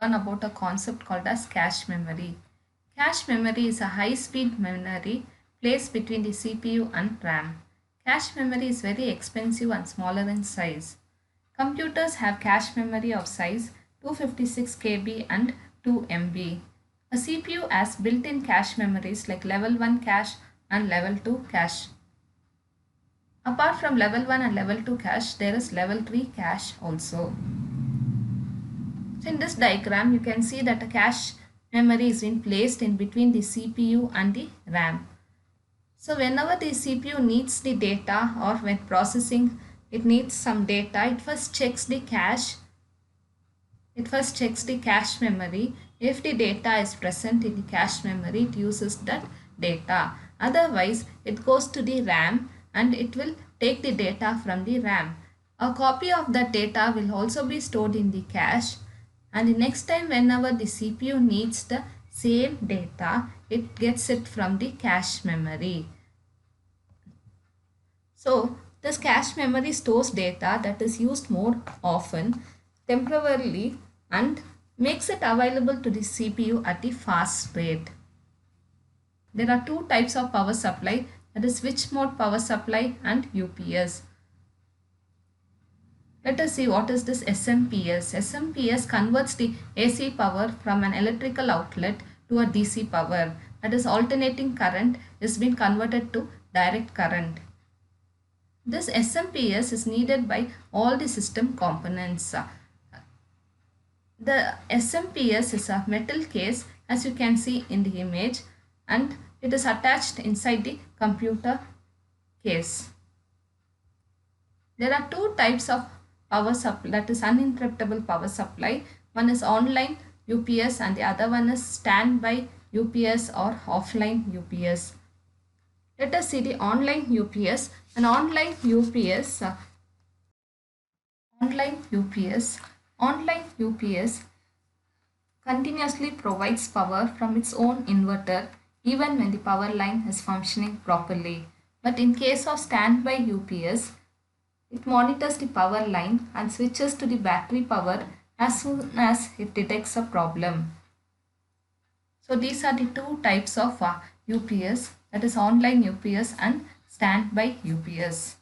learn about a concept called as cache memory. Cache memory is a high-speed memory placed between the CPU and RAM. Cache memory is very expensive and smaller in size. Computers have cache memory of size 256 KB and 2 MB. A CPU has built-in cache memories like level 1 cache and level 2 cache. Apart from level 1 and level 2 cache, there is level 3 cache also. So in this diagram, you can see that a cache memory is being placed in between the CPU and the RAM. So whenever the CPU needs the data or when processing it needs some data, it first checks the cache. It first checks the cache memory. If the data is present in the cache memory, it uses that data. Otherwise, it goes to the RAM and it will take the data from the RAM. A copy of that data will also be stored in the cache, and the next time whenever the CPU needs the same data, it gets it from the cache memory. So this cache memory stores data that is used more often temporarily and makes it available to the CPU at the fast rate. There are two types of power supply, that is switch mode power supply and UPS. Let us see what is this SMPS. SMPS converts the AC power from an electrical outlet to a DC power. That is alternating current is being converted to direct current. This SMPS is needed by all the system components. The SMPS is a metal case as you can see in the image, and it is attached inside the computer case. There are two types of power supply, that is uninterruptible power supply. One is online UPS and the other one is standby UPS or offline UPS. Let us see the online UPS. An online UPS, online UPS continuously provides power from its own inverter even when the power line is functioning properly. But in case of standby UPS, it monitors the power line and switches to the battery power as soon as it detects a problem. So these are the two types of UPS, that is online UPS and standby UPS.